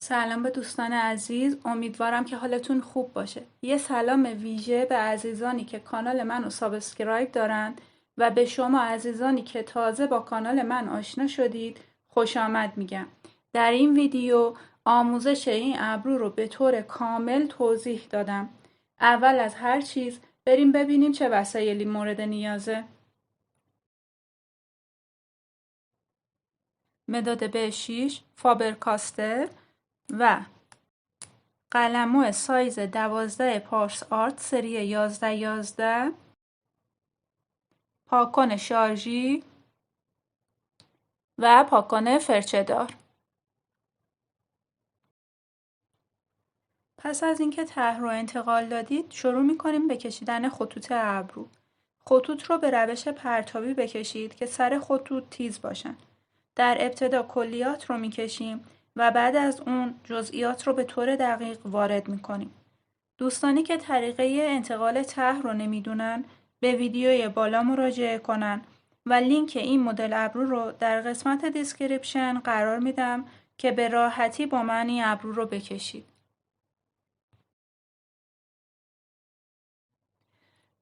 سلام به دوستان عزیز، امیدوارم که حالتون خوب باشه. یه سلام ویژه به عزیزانی که کانال منو سابسکرایب دارن و به شما عزیزانی که تازه با کانال من آشنا شدید خوش آمد میگم. در این ویدیو آموزش این ابرو رو به طور کامل توضیح دادم. اول از هر چیز بریم ببینیم چه وسایلی مورد نیازه. مداد B6، فابر-کاستل و قلممو سایز 12 پارس آرت سری 1111، پاکن شارژی و پاکن فرچه دار. پس از اینکه طرح رو انتقال دادید شروع می‌کنیم به کشیدن خطوط ابرو. خطوط رو به روش پرتابی بکشید که سر خطوط تیز باشن. در ابتدا کلیات رو می‌کشیم و بعد از اون جزئیات رو به طور دقیق وارد می‌کنیم. دوستانی که طریقه انتقال طرح رو نمیدونن به ویدیوی بالا مراجعه کنن و لینک این مدل ابرو رو در قسمت دیسکریپشن قرار میدم که به راحتی با من این ابرو رو بکشید.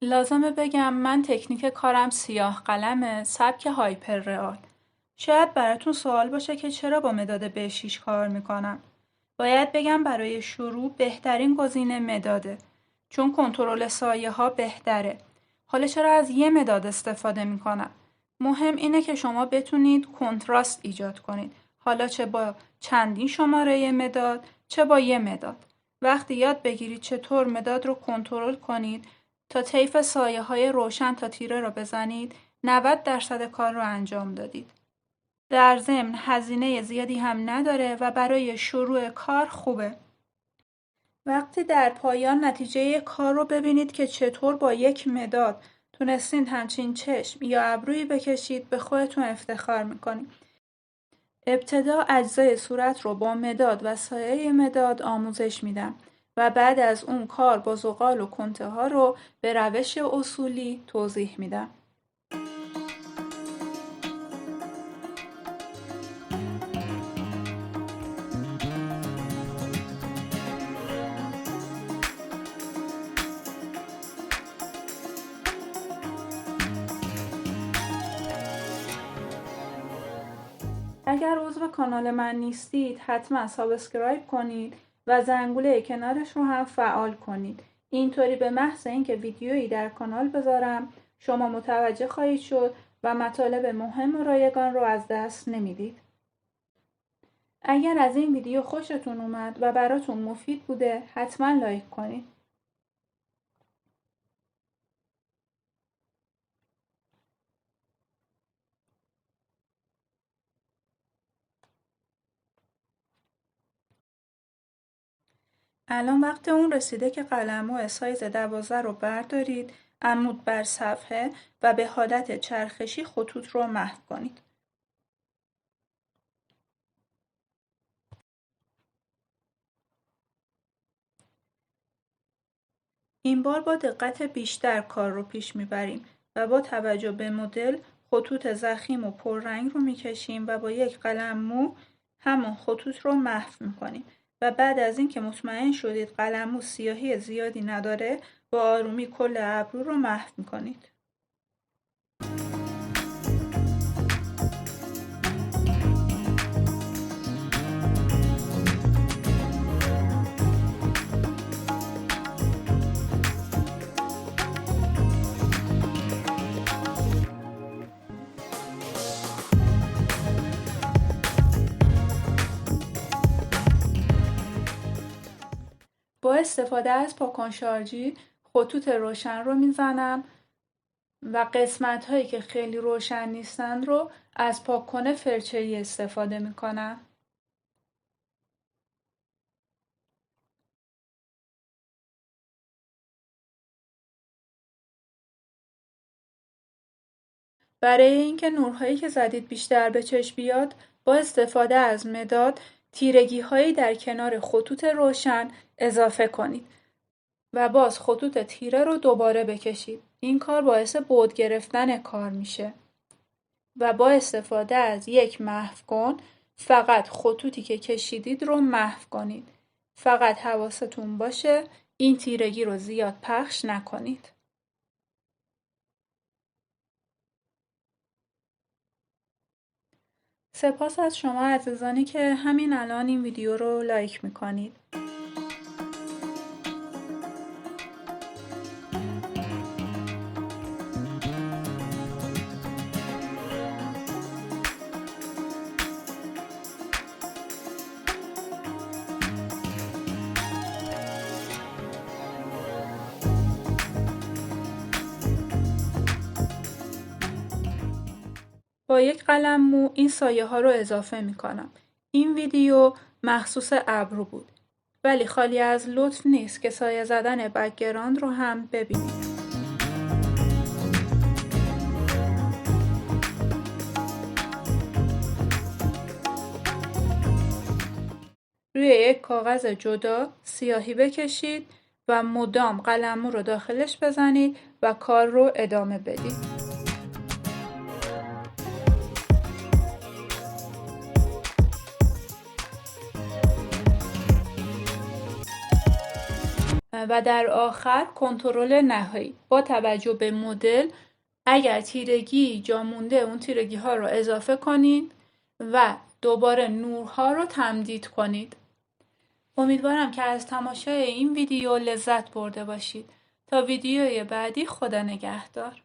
لازمه بگم من تکنیک کارم سیاه قلمه، سبک هایپر رئال. شاید براتون سوال باشه که چرا با مداد B6 کار میکنم. باید بگم برای شروع بهترین گزینه مداده، چون کنترل سایه ها بهتره. حالا چرا از یه مداد استفاده میکنم؟ مهم اینه که شما بتونید کنتراست ایجاد کنید. حالا چه با چندین شماره مداد، چه با یه مداد. وقتی یاد بگیرید چطور مداد رو کنترل کنید تا طیف سایه های روشن تا تیره رو بزنید، 90% کار رو انجام دادید. در ضمن هزینه زیادی هم نداره و برای شروع کار خوبه. وقتی در پایان نتیجه کار رو ببینید که چطور با یک مداد تونستین همچین چشم یا ابرویی بکشید، به خودتون افتخار میکنید. ابتدا اجزای صورت رو با مداد و سایه مداد آموزش میدم و بعد از اون کار با زغال و کنته ها رو به روش اصولی توضیح میدم. اگر عضو کانال من نیستید حتما سابسکرایب کنید و زنگوله کنارش رو هم فعال کنید. اینطوری به محض اینکه ویدیویی در کانال بذارم شما متوجه خواهید شد و مطالب مهم و رایگان رو از دست نمیدید. اگر از این ویدیو خوشتون اومد و براتون مفید بوده حتما لایک کنید. الان وقت اون رسیده که قلممو سایز 12 رو بردارید، عمود بر صفحه و به حالت چرخشی خطوط رو محو کنید. این بار با دقت بیشتر کار رو پیش میبریم و با توجه به مدل خطوط ضخیم و پررنگ رو میکشیم و با یک قلم مو همون خطوط رو محو میکنیم و بعد از اینکه مطمئن شدید قلم مو سیاهی زیادی نداره با آرومی کل ابرو رو محو میکنید. با استفاده از پاکن شارژی خطوط روشن رو میزنم و قسمت هایی که خیلی روشن نیستن رو از پاکن فرچه‌ای استفاده میکنم. برای اینکه نورهایی که زدید بیشتر به چشم بیاد با استفاده از مداد تیرگی‌هایی در کنار خطوط روشن اضافه کنید و باز خطوط تیره رو دوباره بکشید. این کار باعث بعد گرفتن کار میشه و با استفاده از یک محو کن فقط خطوطی که کشیدید رو محو کنید. فقط حواستون باشه این تیرگی رو زیاد پخش نکنید. سپاس از شما عزیزانی که همین الان این ویدیو رو لایک میکنید. با یک قلم مو این سایه ها رو اضافه می کنم. این ویدیو مخصوص ابرو بود. ولی خالی از لطف نیست که سایه زدن بک‌گراند رو هم ببینید. روی یک کاغذ جدا سیاهی بکشید و مدام قلمو رو داخلش بزنید و کار رو ادامه بدید. و در آخر کنترل نهایی با توجه به مدل اگر تیرگی جا مونده اون تیرگی ها رو اضافه کنید و دوباره نورها رو تمدید کنید. امیدوارم که از تماشای این ویدیو لذت برده باشید. تا ویدیوی بعدی خدا نگهدار.